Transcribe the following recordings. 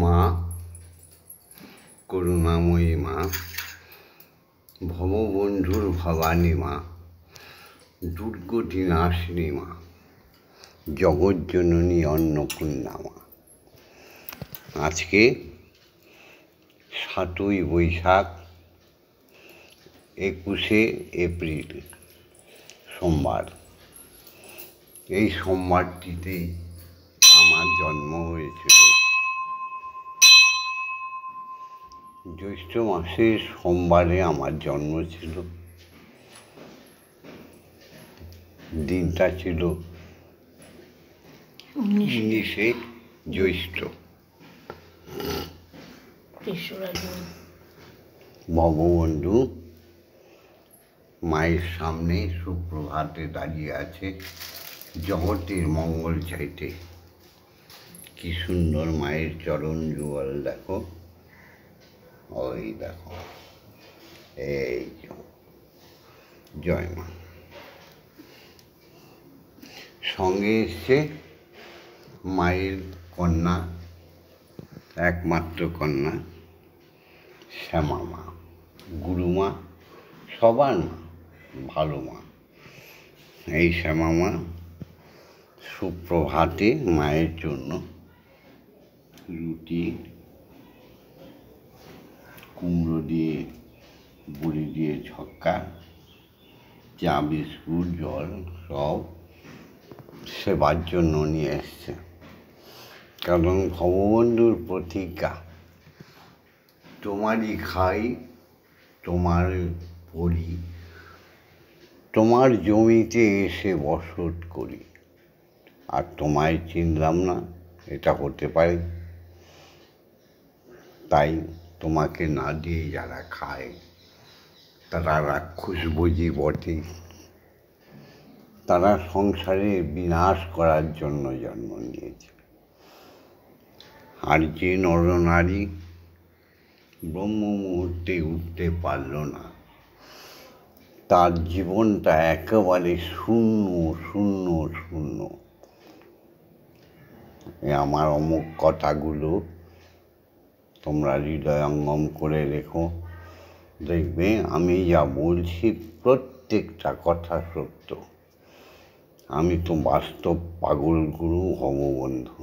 মা, করুণাময়ী মা, ভববন্ধুর ভবানী মা, দুর্গতি নাশিনী মা, জগজ্জননী অন্নপূর্ণা মা। আজকে ৭ই বৈশাখ, ২১শে এপ্রিল, সোমবার। এই সোমবারটিতেই আমার জন্ম হয়েছিল। জ্যৈষ্ঠ মাসের সোমবারে আমার জন্ম ছিল। দিনটা ছিল ১৯শে জ্যৈষ্ঠ। ভববন্ধু মায়ের সামনে সুপ্রভাতে দাঁড়িয়ে আছে, জগতের মঙ্গল চাইতে। কি সুন্দর মায়ের চরণ যুগল দেখো, ওই দেখো, এই জয় মা। সঙ্গে এসছে মায়ের কন্যা, একমাত্র কন্যা শ্যামা মা, গুরুমা, সবার মা, ভালো মা। এই শ্যামা মা সুপ্রভাতে মায়ের জন্য রুটি, কুমড়ো দিয়ে বড়ি দিয়ে ছক্কা, চা, বিস্কুট, জল সব সেবার জন্য নিয়ে এসছে। কারণ ভববন্ধুর প্রতিজ্ঞা, তোমারই খাই, তোমার পড়ি, তোমার জমিতে এসে বসত করি, আর তোমায় চিনলাম না, এটা হতে পারে? তাই তোমাকে না দিয়ে যারা খায় তারা রাক্ষস বুঝি বটে। তারা সংসারের বিনাশ করার জন্য জন্ম নিয়েছে। আর যে নরনারী ব্রহ্ম মুহূর্তে উঠতে পারল না, তার জীবনটা একেবারে শূন্য শূন্য শূন্য। আমার অমুক কথাগুলো তোমরা হৃদয়ঙ্গম করে রেখো, দেখবে আমি যা বলছি প্রত্যেকটা কথা সত্য। আমি তো বাস্তব পাগল গুরু ভববন্ধু।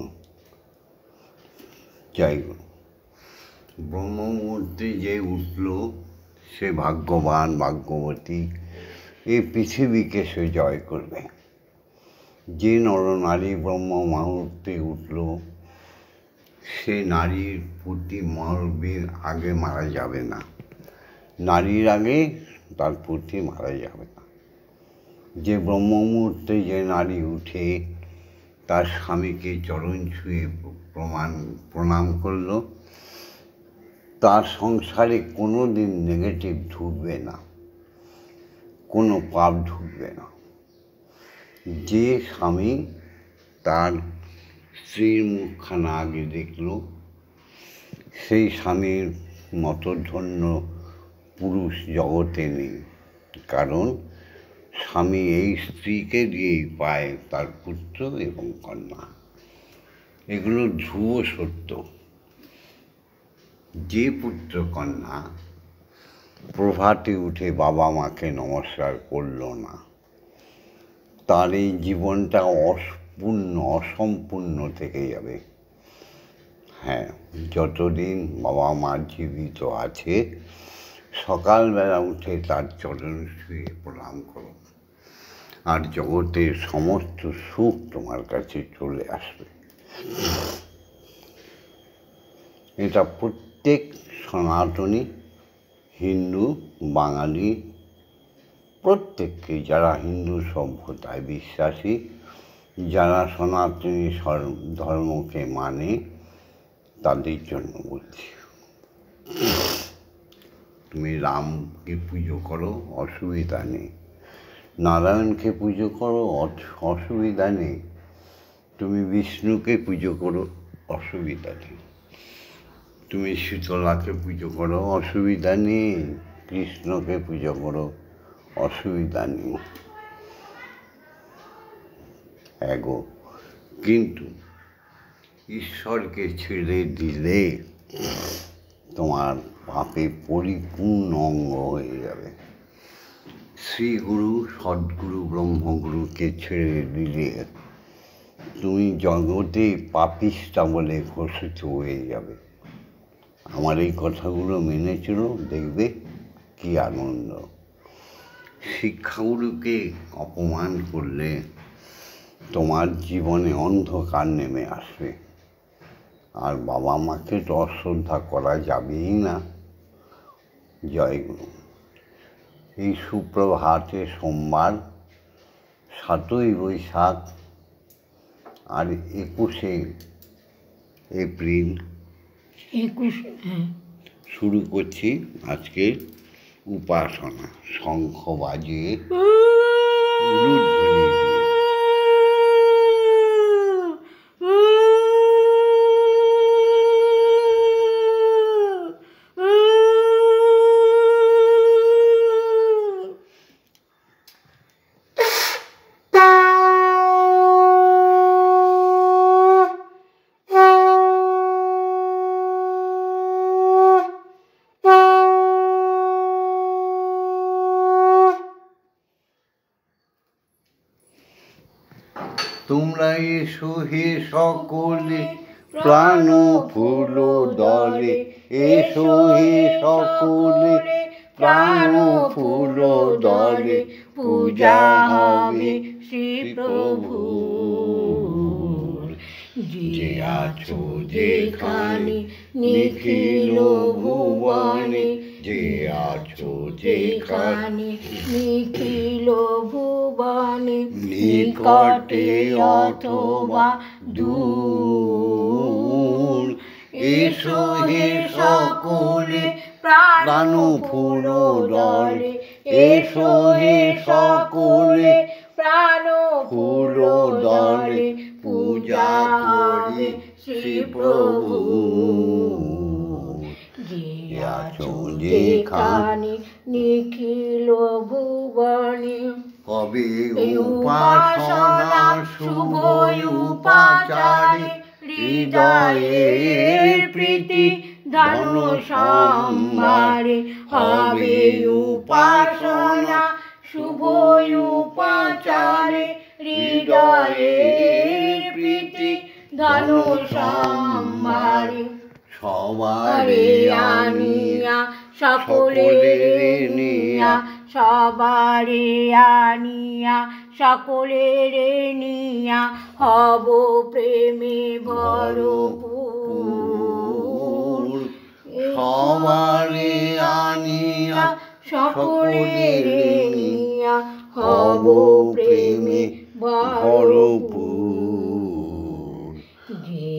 যাই গুরু, ব্রহ্ম মুহূর্তে যে উঠল সে ভাগ্যবান, ভাগ্যবতী, এই পৃথিবীকে সে জয় করবে। যে নরনারী ব্রহ্ম মুহূর্তে উঠল সে নারীর প্রতি মরবীর আগে মারা যাবে না, নারীর আগে তার প্রতি মারা যাবে না। যে ব্রহ্ম মুহূর্তে যে নারী উঠে তার স্বামীকে চরণ ছুঁয়ে প্রণাম করল, তার সংসারে কোনো দিন নেগেটিভ ঢুকবে না, কোনো পাপ ঢুকবে না। যে স্বামী তার স্ত্রীর মুখখানা আগে দেখল, সেই স্বামীর মতো ধন্য পুরুষ জগতে নেই। কারণ স্বামী এই স্ত্রীকে দিয়েই পায় তার পুত্র এবং কন্যা। এগুলো ধ্রুব সত্য। যে পুত্র কন্যা প্রভাতে উঠে বাবা মাকে নমস্কার করল না, তার এই জীবনটা অসম্পূর্ণ থেকে যাবে। হ্যাঁ, যতদিন বাবা মা জীবিত আছে, সকালবেলা উঠে তার চরণ ছুঁয়ে প্রণাম করো, আর জগতের সমস্ত সুখ তোমার কাছে চলে আসবে। এটা প্রত্যেক সনাতনী, হিন্দু, বাঙালি, প্রত্যেককে, যারা হিন্দু সভ্যতায় বিশ্বাসী, যারা সনাতনী ধর্মকে মানে, তাদের জন্য বলছি। তুমি রামকে পুজো করো, অসুবিধা নেই। নারায়ণকে পুজো করো, অসুবিধা নেই। তুমি বিষ্ণুকে পুজো করো, অসুবিধা নেই। তুমি শীতলাকে পুজো করো, অসুবিধা নেই। কৃষ্ণকে পুজো করো, অসুবিধা নেই। কিন্তু ঈশ্বরকে ছেড়ে দিলে তোমার পাপে পরিপূর্ণ অঙ্গ হয়ে যাবে। শ্রীগুরু সদ্গুরু ব্রহ্মগুরুকে ছেড়ে দিলে তুমি জগতে পাপিষ্ঠা বলে ঘোষিত হয়ে যাবে। আমার এই কথাগুলো মেনে চলো, দেখবে কি আনন্দ। শিক্ষাগুরুকে অপমান করলে তোমার জীবনে অন্ধকার নেমে আসবে। আর বাবা মাকে তো অশ্রদ্ধা করা যাবেই না। জয় গুরু। এই সুপ্রভাতে সোমবার 7ই বৈশাখ আর 21শে এপ্রিল শুরু করছি আজকে উপাসনা। শঙ্খ বাজিয়ে উলুধ্বনি দিয়ে। তোমরা এসো হে সকলে প্রাণ ফুল দলে, এসো হে সকলে প্রাণ ফুল দলে, পূজা হবে শ্রী প্রভুর। যে আছো যেখানে নিখিল ভুবনে, যে আছো যেখানে নিখিল ভুবনে, নিকটে অথবা দূর, এসো হে সকলে প্রাণ ফুল দলে, এসো হে সকলে প্রাণ ফুল দলে, পূজা করি শ্রী প্রভু। যে আছো যেখানে নিখিল ভুবনে, কবে উপাসনা শুভ উপাচারে, হৃদয়ের প্রীতি ধন সম্ভারে। হবে উপাসনা শুভ উপাচারে, হৃদয়ের প্রীতি ধন সম্ভারে। সবারে আনিয়া সকলে নিয়া, সবারে আনিয়া সকলের নিয়া, হব প্রেমে ভরপুর। সবারে আনিয়া সকলের নিয়া, হব প্রেমে ভরপুর। যে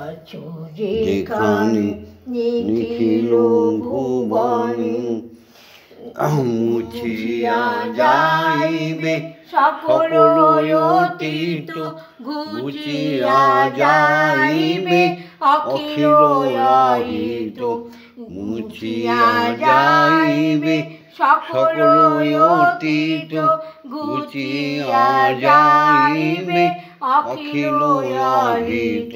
আছো যেখানে নিখিল ভুবনে, মুছিয়া যাইবে সকল অতীত, ঘুচিয়া যাইবে অখিল রহিত। মুছিয়া যাইবে সকল অতীত, ঘুচিয়া যাইবে অখিল রহিত।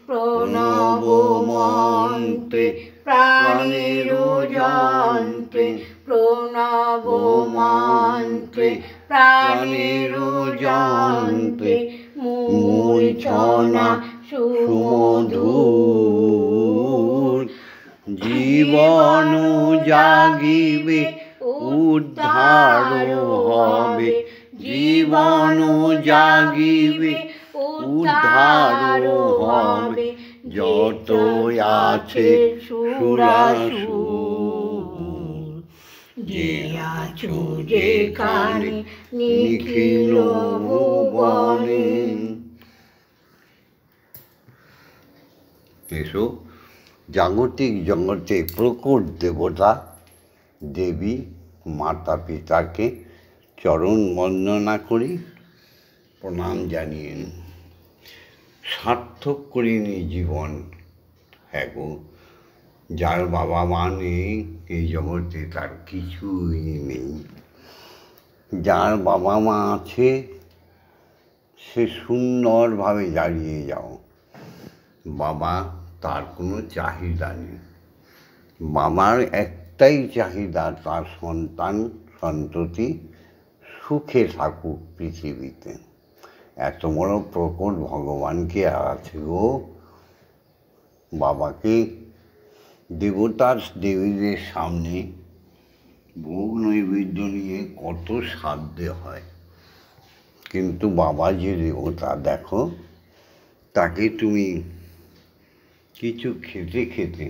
প্রণব মন্ত্রে প্রাণের যন্ত্রে, প্রণব মন্ত্রে প্রাণের যন্ত্রে, মূর্ছনা সুমধুর। জীবন জাগিবে উদ্ধার হবে, জীবন জাগিবে উদ্ধার হবে। যত আছে সুরাসুর, যে আছো যেখানে নিখিল ভুবনে। এসো জাগতিক জগতে প্রকট দেবতা দেবী মাতা পিতাকে চরণ বন্দনা করি, প্রণাম জানিয়ে সার্থক করিনি জীবন। হ্যাঁ গো, যার বাবা মা নেই এই জগতে তার কিছুই নেই। যার বাবা মা আছে সে সুন্দরভাবে দাঁড়িয়ে যাও। বাবা তার কোনো চাহিদা নেই। বাবার একটাই চাহিদা, তার সন্তান সন্ততি সুখে থাকুক পৃথিবীতে। এত বড় প্রকট ভগবানকে আছে গো। বাবাকে দেবতার দেবীদের সামনে ভোগ নৈবেদ্য নিয়ে কত সাধ্য হয়, কিন্তু বাবা যে দেবতা দেখো, তাকে তুমি কিছু খেতে খেতে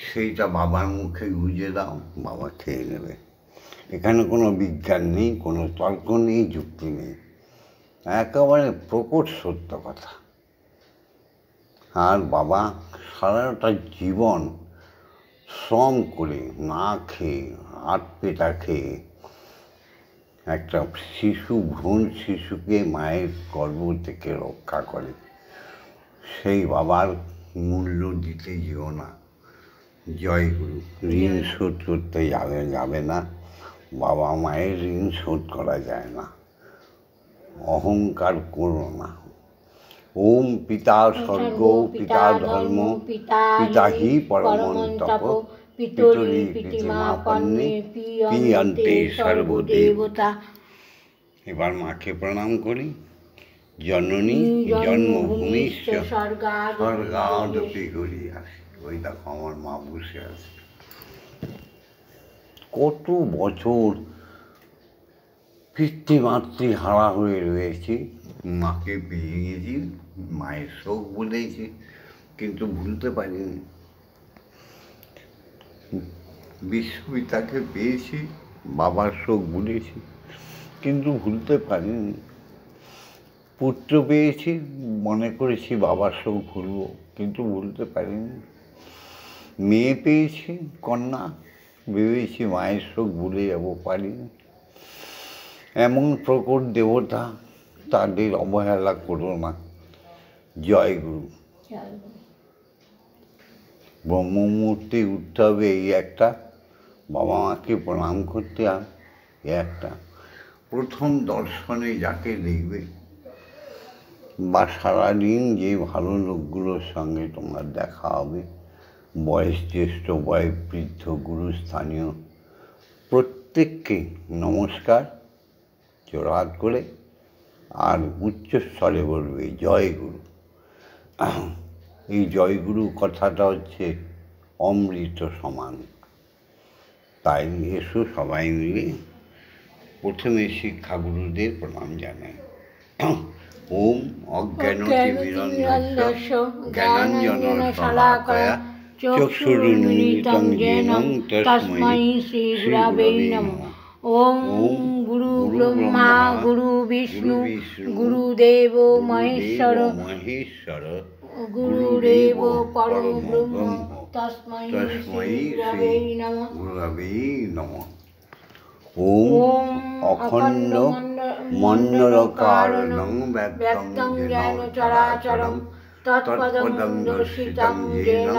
সেইটা বাবার মুখে গুঁজে দাও, বাবা খেয়ে নেবে। এখানে কোনো বিজ্ঞান নেই, কোনো তর্ক নেই, যুক্তি নেই, একেবারে প্রকট সত্য কথা। আর বাবা সারাটা জীবন শ্রম করে, না খেয়ে, আট পেটা খেয়ে একটা শিশু, ভ্রূণ শিশুকে মায়ের গর্ভ থেকে রক্ষা করে। সেই বাবার মূল্য দিতে যেও না। জয় গুরু। ঋণ শোধ করতে যাবে না। বাবা মায়ের ঋণ শোধ করা যায় না। অহংকার করো না। ওম পিতা স্বর্গ, পিতা ধর্ম, পিতা হি পরমন্তপ, পিতরি পিতিমা পন্নে, পিয়ন্তে সর্বদেবতা। এবার মাকে প্রণাম করি। জননী জন্মভূমিশ্চ স্বর্গাদপি গরীয়াসি। ওই দেখো আমার মা বসে আছে। কত বছর পিতৃমাতৃ হারা হয়ে রয়েছি, মাকে পেয়ে গেছি, মায়ের শোক বলেছি, কিন্তু ভুলতে পারিনি। বিশ্বপিতাকে পেয়েছি, বাবার শোক ভুলেছি, কিন্তু ভুলতে পারিনি। পুত্র পেয়েছি, মনে করেছি বাবার শোক ভুলব, কিন্তু ভুলতে পারিনি। মেয়ে পেয়েছি, কন্যা, ভেবেছি মায়ের শোক ভুলে যাব, পারিনি। এমন প্রকট দেবতা, তাদের অবহেলা করো না। জয় গুরু। ব্রহ্মমূর্তি উঠতে হবে, এই একটা। বাবা মাকে প্রণাম করতে হবে, এই একটা। প্রথম দর্শনে যাকে দেখবে, বা সারাদিন যে ভালো লোকগুলোর সঙ্গে তোমার দেখা হবে, বয়স জ্যেষ্ঠ, বয়স বৃদ্ধ, গুরুস্থানীয়, প্রত্যেককে নমস্কার জোড়হাত করে, আর উচ্চস্বরে বলবে জয় গুরু। এই জয়গুরু কথাটা হচ্ছে অমৃত সমান। তাই এসো সবাই মিলে প্রথমে শিক্ষাগুরুদের প্রণাম জানাই। ওম অজ্ঞানতিমিরন্ধস্য জ্ঞানাঞ্জন শলাকয়া চক্ষুরুন্মিলিतं येन তস্मै শ্রীগুরবে নমঃ। ওম গুরু ব্রহ্মা গুরু বিষ্ণু গুরুদেব মহেশ্বর গুরুরেব পরব্রহ্ম তস্मै শ্রীগুরবে নমঃ। ওম অখণ্ড মণ্ডলকারণং ব্যক্তং জ্ঞান চরাচরং তৎপদং দর্শিতং येन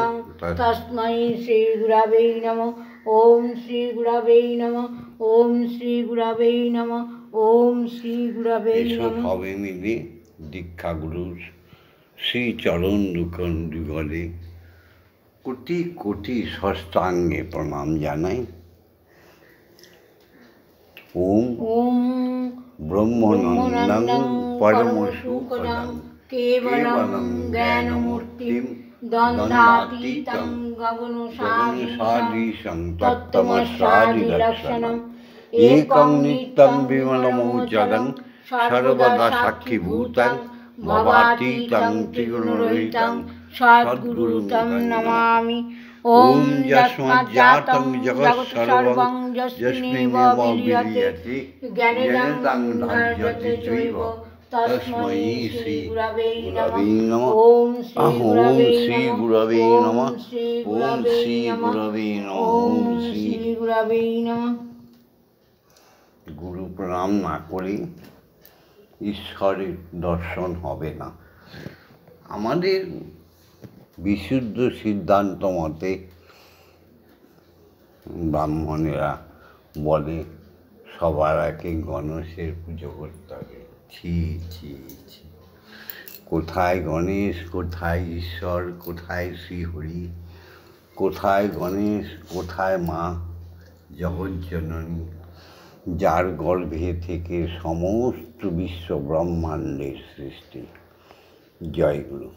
তস্मै শ্রীগুরবে নমঃ। ওম শ্রী গুরবে নমঃ। ওম শ্রী গুরবে নমঃ। ওম শ্রী গুরবে নমঃ। সবে মিলে দীক্ষাগুরুর শ্রী চরণ যুগলে কোটি কোটি ষষ্ঠাঙ্গে প্রণাম জানাই। ওম ওম ব্রহ্মনন্দং পরম সুখদং কেবলং জ্ঞানমূর্তিম দ্বন্দ্বাতীতং গগনসাদৃশং তত্ত্বমস্যাদিলক্ষণম একং নিত্যং বিমলমোচদং সর্বদা সাক্ষীভূতং ভবাতীতং ত্রিগুণরহিতং সদ্গুরুতং নমামি। ওম যস্মাজ্জাতং জগৎসর্বং যস্মিন্নেব বিলীয়তে জ্ঞানেনং ধার্যতে চৈব তস্मै শ্রী গুরবে নমঃ। ওম শ্রী গুরবে নমঃ। ওম শ্রী গুরবে নমঃ। ওম শ্রী গুরবে নমঃ। গুরু প্রণাম না করে ঈশ্বরের দর্শন হবে না। আমাদের বিশুদ্ধ সিদ্ধান্ত মতে ব্রাহ্মণেরা বলে সবার আগে গণেশের পুজো করতে হবে। ছি ছি ছি, কোথায় গণেশ, কোথায় ঈশ্বর, কোথায় শ্রীহরি, কোথায় গণেশ, কোথায় মা জগজ্জননী, যার গর্ভে থেকে সমস্ত বিশ্ব ব্রহ্মাণ্ডের সৃষ্টি। জয় গুরু,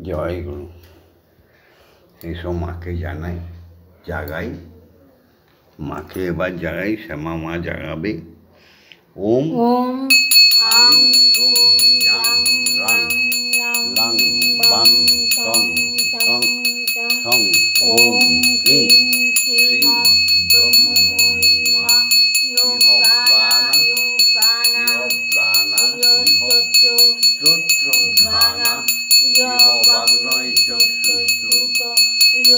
জয় গুরু। এসব মাকে জানাই, জাগাই, মাকে এবার জাগাই, শ্যামা মা জাগাবে। ওম ওম আং ক্রোং ইয়াং রাং লাং বাং টং ঠং ঠং ওম ক্রিং শ্রীমদ্ব্রহ্মময়ী মা ইহ প্রাণা স্তোত্রঘ্রাণা ইহ বাগ্নয় চক্ষুশ্রুত ইহ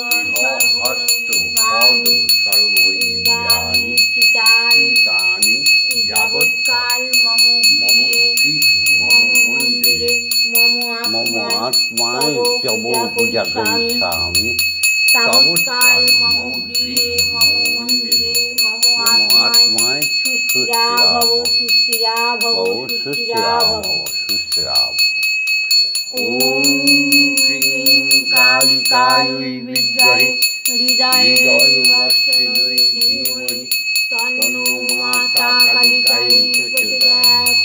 হস্ত পদ সর্বইন্দ্রিয়াণি চিতানি যাবৎকাল মম গৃহে মম মন্দিরে মম আত্মায় তব পূজা করিষ্যামি। তাবৎকাল মম গৃহে মম মন্দিরে মম আত্মায় সুস্থিরা ভব, সুস্থিরা ভব, সুস্থিরা ভব, সুস্থিরা ভব। ওম ক্রিং কালিকাयै বিদ্মহে হৃদয়বাসিন্যৈ ধীমহি তন্নো মাতা কালিকাই প্রচোদয়াৎ।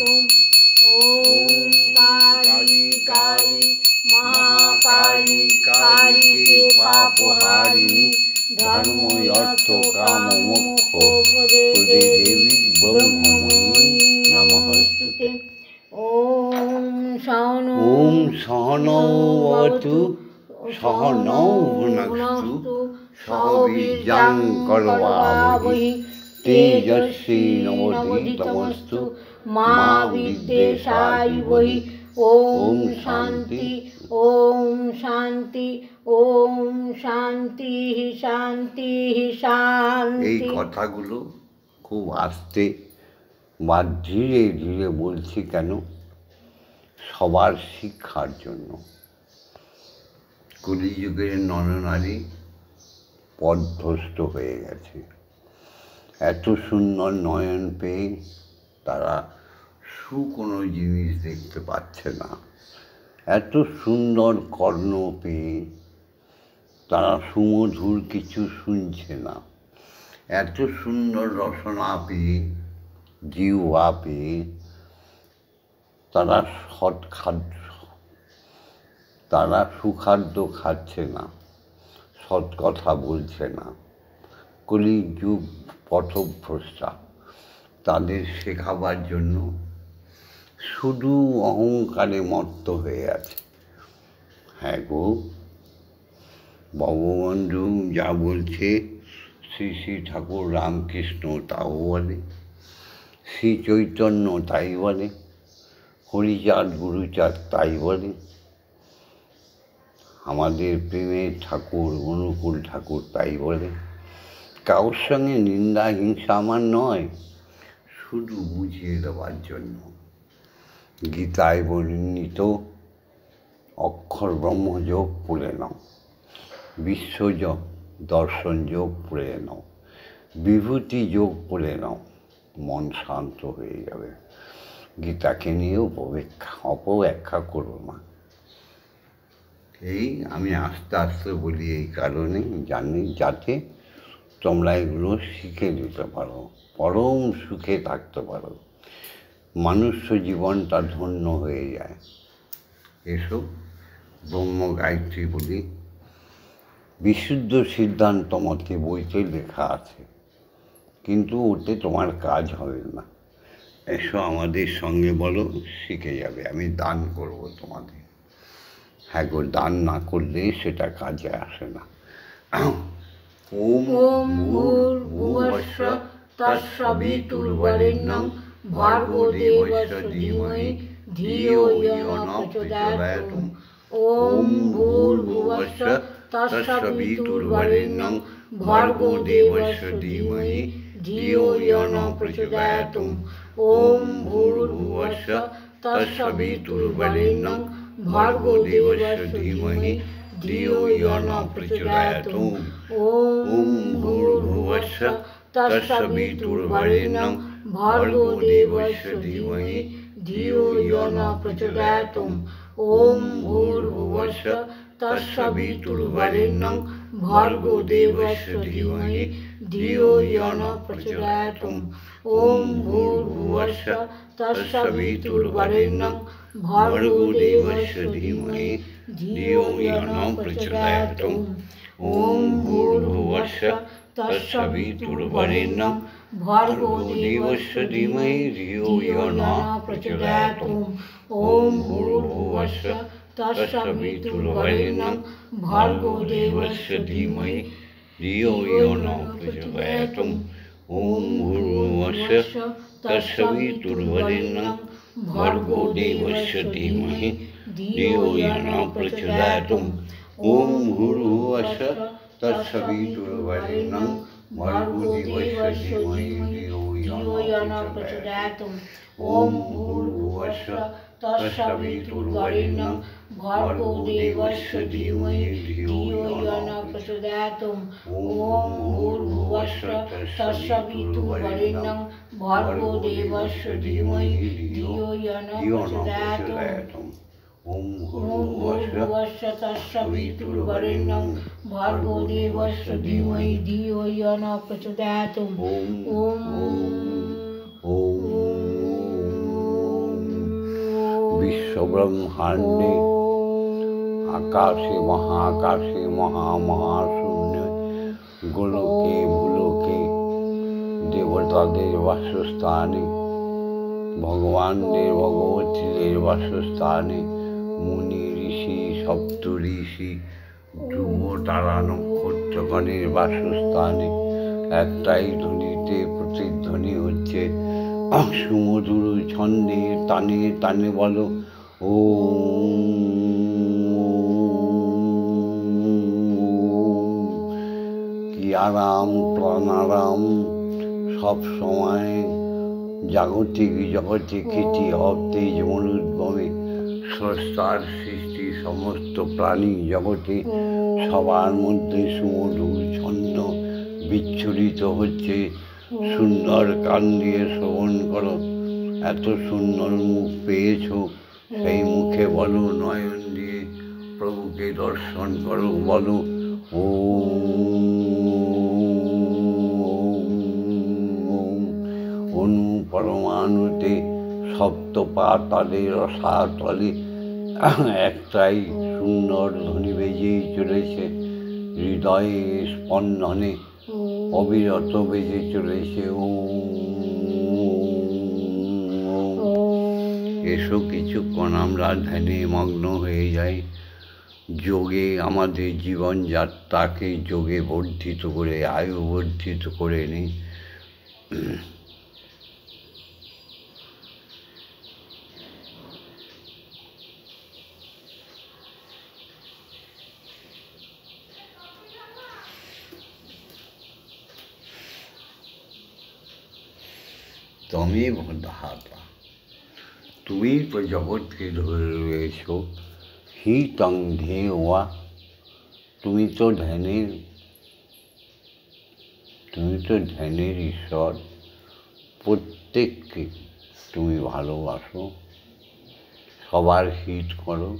ওম কালী কালী মহাকালী কালীকে পাপহারিণী ধর্ম অর্থ কাম মোক্ষ প্রদে দেবী ব্রহ্মময়ী নমস্তুতে। ওম সহনৌ ভবতু সহনৌ ভুনক্তু সহ বীর্যং করবাবহি তেজস্বিনাবধীতমস্তু মা বিদ্বেষায়ুবহি। ওম শান্তি, ওম শান্তি, ওম শান্তি শান্তি শান্তি। এই কথাগুলো খুব আস্তে বা ধীরে ধীরে বলছি কেন? সবার শিক্ষার জন্য। কলিযুগের নরনারী পথভ্রষ্ট হয়ে গেছে। এত সুন্দর নয়ন পেয়ে তারা কোনো জিনিস দেখতে পাচ্ছে না। এত সুন্দর কর্ণ পেয়ে তারা সুমধুর কিছু শুনছে না। এত সুন্দর রসনা পেয়ে, জিহ্বা পেয়ে তারা সুখাদ্য খাচ্ছে না, সৎ কথা বলছে না। কলিযুগ পথভ্রষ্টা, তাদের শেখাবার জন্য শুধু অহংকারে মত্ত হয়ে আছে। হ্যাঁ গো, বঙ্গবন্ধু যা বলছে শ্রী শ্রী ঠাকুর রামকৃষ্ণ তাও বলে, শ্রী চৈতন্য তাই বলে, হরিচাঁদ গুরুচাঁদ তাই বলে, আমাদের প্রেমের ঠাকুর অনুকূল ঠাকুর তাই বলে। কারোর সঙ্গে নিন্দা হিংসা আমার নয়, শুধু বুঝিয়ে দেওয়ার জন্য। গীতায় বর্ণিত অক্ষর ব্রহ্মযোগ পড়ে নাও, বিশ্বযোগ দর্শন যোগ পড়ে নাও, বিভূতি যোগ পড়ে নাও, মন শান্ত হয়ে যাবে। গীতাকে নিয়ে অপব্যাখ্যা করো না। এই আমি আস্তে আস্তে বলি এই কারণে, জানি যাতে তোমরা এগুলো শিখে নিতে পারো, পরম সুখে থাকতে পারো, মানুষ্য জীবনটা ধন্য হয়ে যায়। এসব ব্রহ্ম গায়ত্রী বলি, বিশুদ্ধ সিদ্ধান্ত মতে বইতে লেখা আছে, কিন্তু ওতে তোমার কাজ হবে না। এসো আমাদের সঙ্গে বলো, শিখে যাবে। আমি দান করব তোমাদের। হ্যাঁ গো, দান না করলে সেটা কাজে আসে না। ওম ভূর্ভুবস্য তৎসবিতুর্বরেণ্যং ভর্গো দেবস্য ধীমহি ধিয়ো ইয়ো ন প্রচোদয়াৎ। ওম ভূর্ভুবস্য তৎসবিতুর্বরেণ্যং ভর্গো দেবস্য ধীমহি ধিয়ো ইয়ো ন প্রচোদয়াৎ। ওম ভূর্ভুবস্য তৎসবিতুর্বরেণ্যং ভর্গো দেবস্য ধীমহি ধিয়ো ইয়ো ন প্রচোদয়াৎ। ওম ভূর্ভুবস্য তৎসবিতুর্বরেণ্যং ভর্গো দেবস্য ধীমহি धियो यो न प्रचोदयात्। ॐ भूर्भुवस्सुः तत्सवितुर्वरेण्यं भर्गो देवस्य धीमहि धियो यो न प्रचोदयात्। ॐ भूर्भुवस्सुः तत्सवितुर्वरेण्यं भर्गो देवस्य धीमहि धियो यो न प्रचोदयात्। ॐ भूर्भुवस्सुः तत्सवितुर्वरेण्यं भर्गो देवस्य धीमहि धियो यो न प्रचोदयात्। ॐ भूर्भुवस्सुः तत्सवितुर्वरेण्यं भर्गो देवस्य धीमहि धियो यो न प्रचोदयात्। ॐ भूर्भुवस्सुः तत्सवितुर्वरेण्यं भर्गो देवस्य धीमहि धियो यो न प्रचोदयात्। ॐ भूर्भुवस्सुः तत्सवितुर्वरेण्यं भर्गो देवस्य धीमहि धियो यो न प्रचोदयात्। ॐ भूर्भुवस्सुः तत्सवितुर्वरेण्यं भर्गो देवस्य धीमहि धियो यो न प्रचोदयात्। ॐ भूर्भुवस्सुः तत्सवितुर्वरेण्यं भर्गो देवस्य धीमहि धियो यो न प्रचोदयात्। ॐ भूर्भुवस्सुः तत्सवितुर्वरेण्यं भर्गो देवस्य धीमहि धियो यो न प्रचोदयात्। विश्वब्रह्मांडे आकाशे महाकाशे महामहाशून्य गोलोके भूलोके देवतादेर बासस्थाने भगवानदेर भगवतीदेर बासस्थाने मुनि ऋषि सप्त ऋषि ধ্রুব তারা নক্ষত্রগণের বাসস্থানে একটাই ধ্বনিতে প্রতিধ্বনি হচ্ছে সুমধুর ছন্দে টানে টানে বলো ও কি আরাম প্রাণারাম সব সময় জাগতিক জগতে খ্যাতি হব তেজ মরুদ্গমে স্রষ্টার সৃষ্টি সমস্ত প্রাণী জগতে সবার মধ্যে সুমধুর ছন্দ বিচ্ছুরিত হচ্ছে। সুন্দর কান দিয়ে শ্রবণ করো, এত সুন্দর মুখ পেয়েছ, সেই মুখে বলো, নয়ন দিয়ে প্রভুকে দর্শন করো, বলো ও অনু পরমাণুতে সপ্ত পাতালে রসাতলে একটাই সুন্দর ধ্বনি বেজেই চলেছে, হৃদয়ে স্পন্দনে অবিরত বেজে চলেছে ও। এসো কিছুক্ষণ আমরা ধ্যানে মগ্ন হয়ে যাই, যোগে আমাদের জীবনযাত্রাকে যোগে বর্ধিত করে আয়ু বর্ধিত করে নিই। তমেব ধাতা, তুমি তো জগৎকে ধরে রয়েছ। হি তং ধ্যেয়া, তুমি তো ধ্যানের ঈশ্বর। প্রত্যেককে তুমি ভালোবাসো, সবার হিত করো।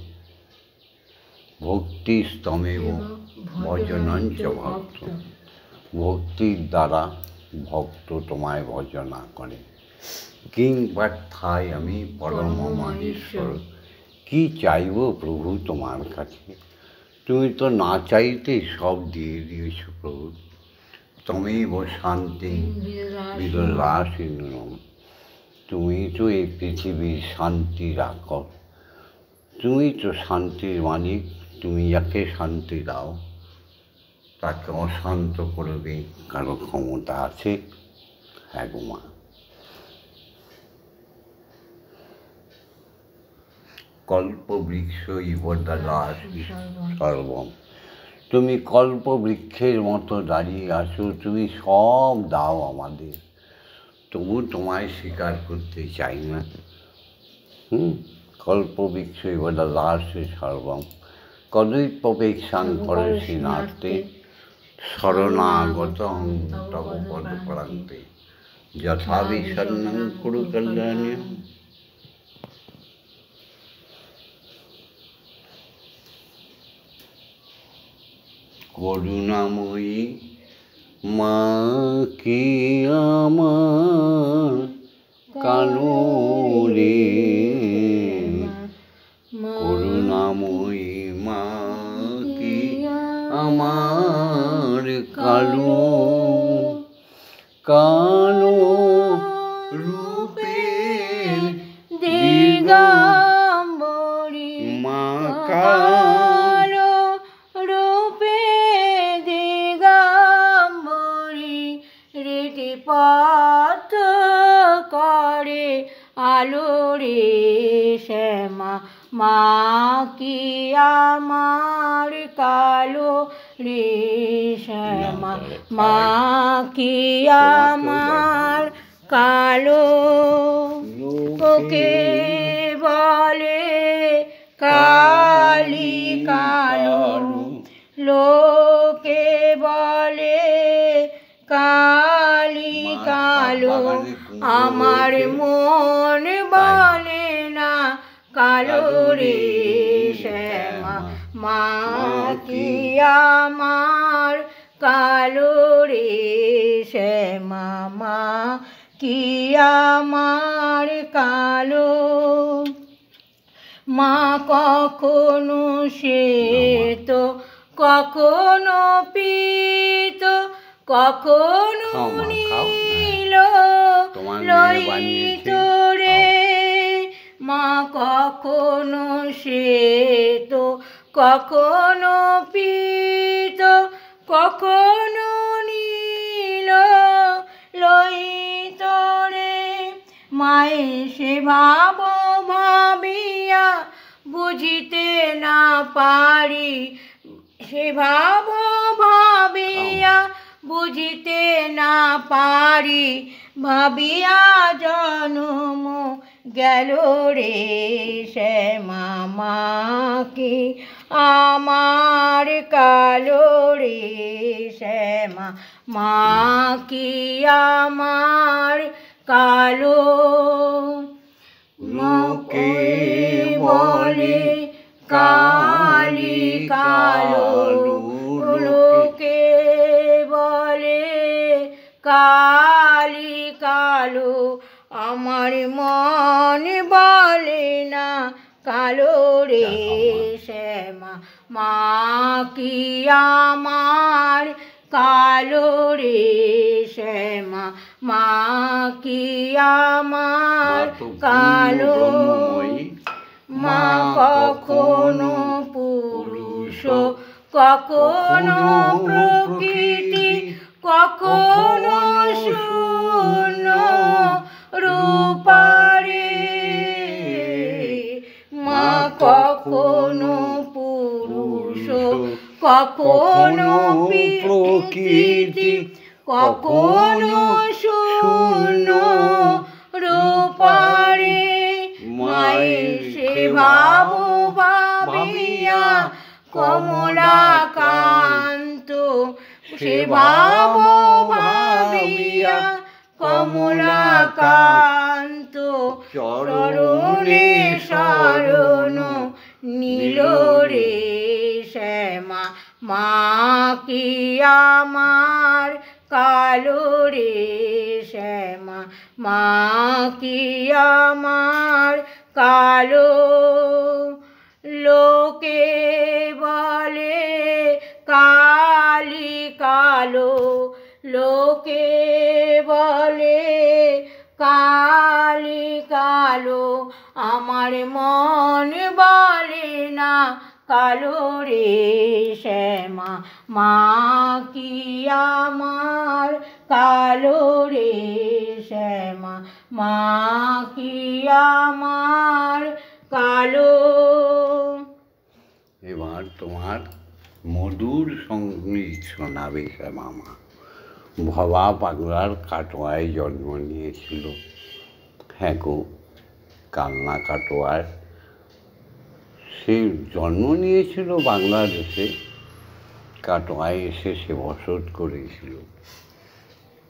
ভক্তি স্তমেব ভজনঞ্চ ভক্ত, ভক্তির দ্বারা ভক্ত তোমায় ভজনা করে। কিং পার্থায় আমি পরম মহেশ্বর, কি চাইব প্রভু তোমার কাছে? তুমি তো না চাইতে সব দিয়ে দিয়েছ প্রভু। তমেব শান্তি বিদলাসিনম, তুমি তো এই পৃথিবীর শান্তি রাখো, তুমি তো শান্তির মালিক। তুমি যাকে শান্তি দাও তাকে অশান্ত করবে কারো ক্ষমতা আছে? হ্যাঁ গো মা। কল্পবৃক্ষ ইবদালাসি সর্বম, তুমি কল্পবৃক্ষের মতো দাঁড়িয়ে আছো, তুমি সব দাও আমাদের, তবু তোমায় স্বীকার করতে চাই না। কল্পবৃক্ষ ইবদালাসি সর্বম কদৈপেক্ষাং করসি নার্তে শরণাগতং তব পদপ্রান্তে যথা বিষণ্ণং কুরু কল্যাণীয়ম। করুণাময়ী মা কি আমার কালো রে, করুণাময়ী মা কি আমার কালো, কালো রূপের দিগম্বরী মা কালো রূপে দিগম্বরী, রীতিপথ করে আলো রে শ্যামা মা কি আমার কালো রে শ্যামা মা কি আমার কালো, ওকে বলে কালি কালো, লোকে বলে কালি কালো, আমার মন বলে না কালো রে শ্যামা মা কি আমার কালো রে শ্যামা মা কি আমার কালো, মা কখনো শ্বেত কখনো পীত কখনো নীল লোহিত রে, মা কখনো শ্বেত কখনো পীত কখনো নীল লোহিত রে, মায়ের সে ভাব ভাবিয়া বুঝিতে না পারি, সে ভাব ভাবিয়া বুঝিতে না পারি, ভাবিয়া জন্ম গেল রে শ্যামা মা কি আমার কালো রে শ্যামা মা কি আমার কালো, লোকে বলে কালি কালো, লোকে বলে কালি কালো, আমার মন বলে না কালো রে শ্যামা মা কি আমার কালো রে শ্যামা মা কি আমার কালো, মা কখনো পুরুষ কখনো প্রকৃতি কখনো শূন্য রূপারে, মা কখনো পুরুষ কখনো প্রকৃতি কখনো শূন্য রূপারে, মায়ের সে ভাব ভাবিয়া কমলাকান্ত, সে ভাব ভাবিয়া কমলাকান্ত, চরণে শরণ নীল রে শ্যামা মা কি আমার কালো রে শ্যামা মা কি আমার কালো, লোকে বলে কালি কালো, লোকে বলে কালি কালো, আমার মন বলে না কালো রে শ্যামা মা কি আমার কালো রে শ্যামা মা কি আমার কালো। এবার তোমার মধুর সঙ্গীত শোনাবে শ্যামা মা। ভবা পাগলার কাটোয়ায় জন্ম নিয়েছিল। হ্যাঁ গো, কালনা কাটোয়ায় সে জন্ম নিয়েছিল বাংলাদেশে, কাটোয়ায় এসে সে বসত করেছিল।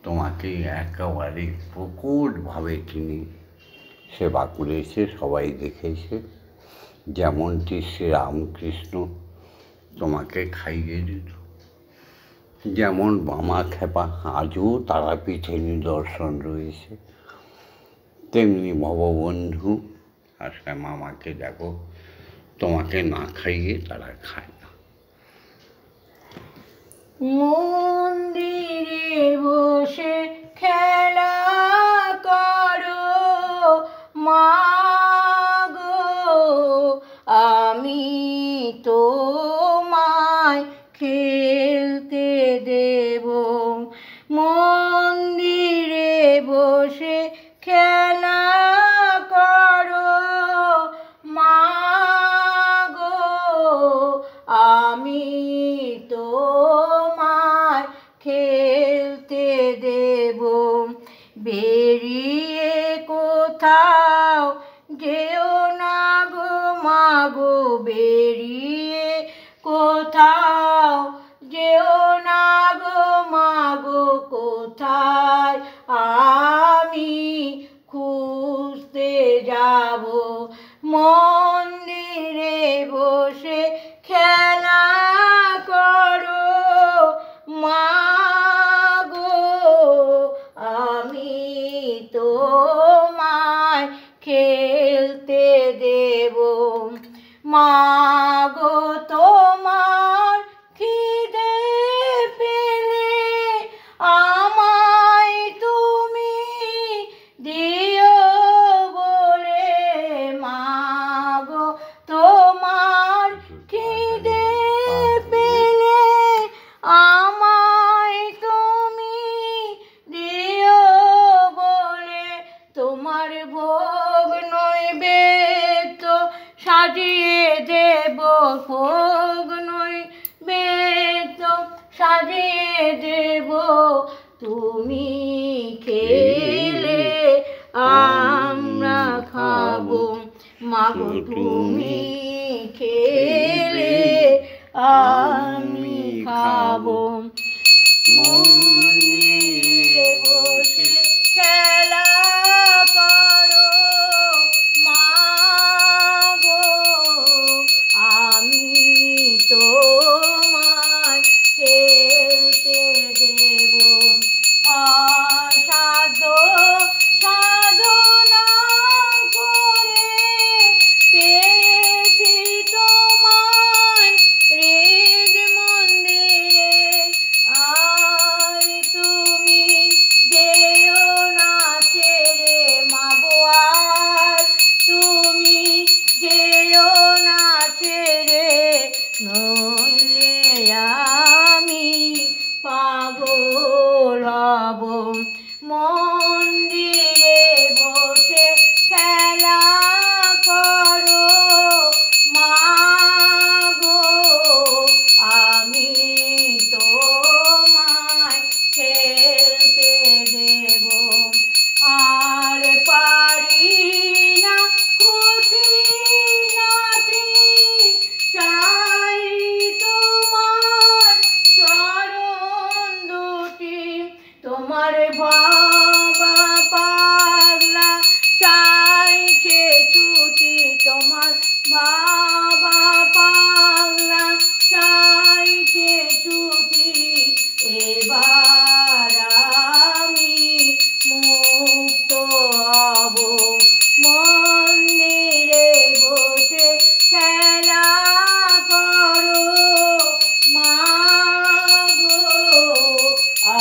তোমাকে একেবারে প্রকটভাবে তিনি সেবা করেছে, সবাই দেখেছে। যেমনটি শ্রীরামকৃষ্ণ তোমাকে খাইয়ে দিত, যেমন বামা খেপা আজও তারাপীঠে নিদর্শন রয়েছে, তেমনি ভববন্ধু আর শ্যামামাকে দেখো, তোমাকে না খাইয়ে তারা খায় না। মন্দিরে বসে খেলা করো মাগো, আমি তোমায় খেলতে দেব। মন্দিরে বসে খেলা করো মাগো, আমি তোমায় খেলতে দেব। বেরিয়ে কোথাও যেও না গো মাগো, বেরিয়ে কোথাও যেও না গো মাগো, কোথায় আমি খুঁজতে যাব। মন্দিরে বসে খেলা করো মাগো, আমি তোমায় খেলতে দেব। মাগো তোমার খিদে পেলে আমায় তুমি দিও বলে, মাগো তোমার খিদে পেলে আমায় তুমি দিও বলে, তোমার ভোগ নৈবেদ্য সাজিয়ে দেব, ভোগ নৈবেদ্য সাজিয়ে দেব। তুমি খেলে আমরা খাবো মাগো, তুমি খেলে আমি খাবো। মন্দিরে বসে খেলা করো মাগো, আমি তোমায় খেলতে দেব। অসাধ্য সাধনা করে পেয়েছি তোমায় হৃদ মন্দিরে, আর তুমি যেও না ছেড়ে মাগো, আর তুমি যেও না ছেড়ে, নইলে আমি পাগল হব। মন্দিরে বসে খেলা করো মাগো, আমি তোমায় খেলতে দেব। আর পারি না খুঁটিনাটি, চাই তোমার চরণ দুটি। তোমার বাবা পাগলা চাইছে ছুটি, তোমার বাবা পাগলা চাইছে ছুটি। এবার আমি মুক্ত হব। মন্দিরে বসে খেলা করো মাগো,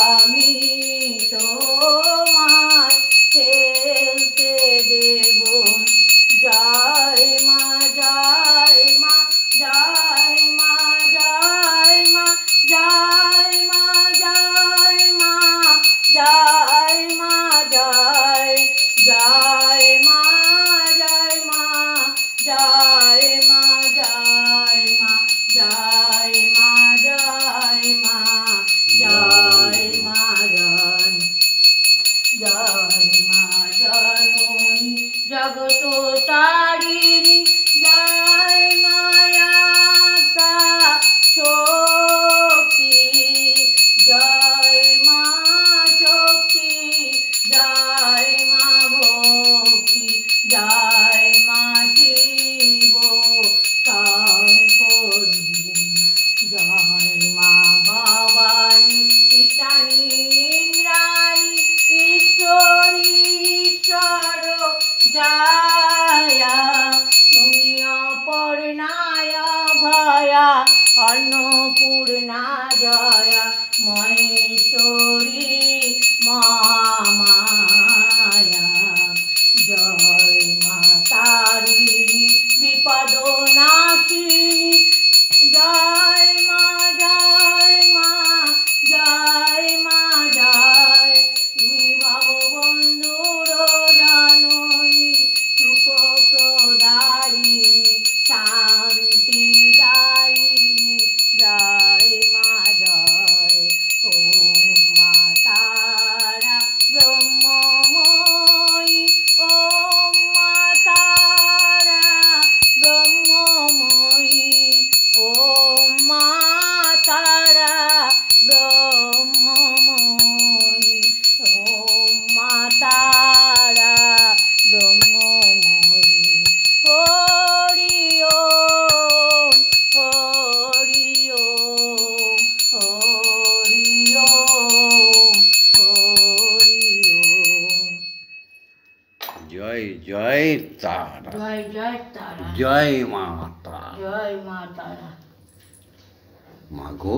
আমি তোমায় খেলতে দেব। জয় মা জয় মা জয় মা জয় মা জয় মা জয় মা জয় মা জয় জয় মা জয় মা জয় মা জয় মা জয় মা জয় মা জয় মা জয় জয় মা জননী জগত তারিণী, জয় মায়াতা শক্তি, জয় মা শক্তি, জয় মা ভক্তি, জয় মা শিব শঙ্করী, জয় মা ভবানী, ঈশ্বর জয়া, তুমি অপর্ণায় ভয়া, অন্নপূর্ণা জয়া, মহেশ্বরী মহামায়া। জয় মা তারিণী বিপদ নাশিনী, জয় মা জয় মা জয় মা জয়। তুমি ভববন্ধুর জননী, সুখ প্রদায়িনী, শান্তিদায়িনী, জয় মা জয়। ওম মা তারা ব্রহ্মময়ী, ওম মা তারা ব্রহ্মময়ী, ওম মা তারা ব্রহ্মময়ী, ওম মা তারা ব্রহ্মময়ী। হরি ওম হরি ওম হরি ওম হরি ওম। জয় জয় তারা, জয় জয় তারা, জয় মা তারা। জয় মা তারা। মাগো,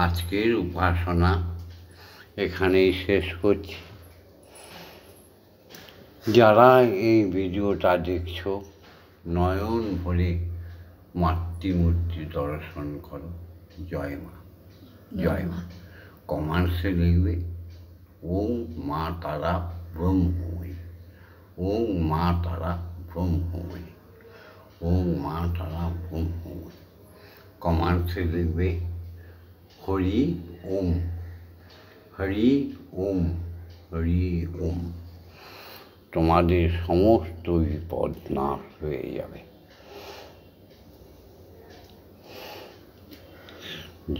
আজকের উপাসনা এখানেই শেষ করছি। যারা এই ভিডিওটা দেখছো, নয়ন ভরে মাতৃমূর্তি দর্শন করো। জয় মা, জয় মা। কমান্সে লিখবে ওম মা তারা ব্রহ্মময়ী, ওম মা তারা ব্রহ্মময়ী, ওম মা তারা ব্রহ্মময়ী। কমান্সে লিখবে হরি ওম, হরি ওম, হরি ওম। তোমাদের সমস্ত বিপদ নাশ হয়ে যাবে।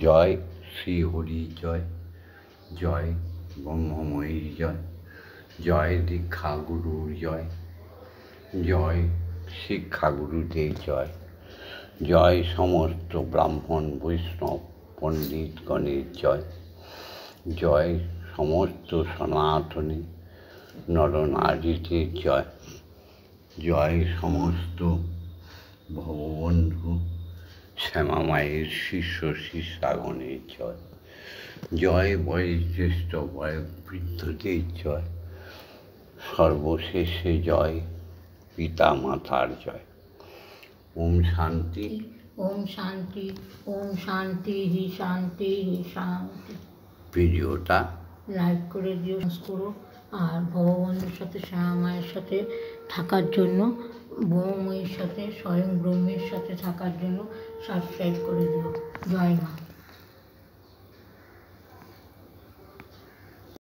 জয় শ্রী হরি জয়, জয় ব্রহ্মময়ীর জয়, জয় দীক্ষাগুরুর জয়, জয় শিক্ষাগুরুদের জয়, জয় সমস্ত ব্রাহ্মণ বৈষ্ণব পণ্ডিতগণের জয়, জয় সমস্ত সনাতনী নরনারীদের জয়, জয় সমস্ত ভববন্ধু শ্যামা মায়ের শিষ্য শিষ্যাগণের জয়, জয় বয়োজ্যেষ্ঠ বয়োবৃদ্ধদের জয়, সর্বশেষে জয় পিতা মাতার জয়। ওম শান্তি, ওম শান্তি, ওম শান্তি হি শান্তি হি শান্তি। ভিডিওটা লাইক করে দিও, করো। আর ভগবানের সাথে শ্যামা মায়ের সাথে থাকার জন্য, ব্রহ্মময়ীর সাথে, স্বয়ং ব্রহ্মের সাথে থাকার জন্য সাবস্ক্রাইব করে দিও। জয় মা।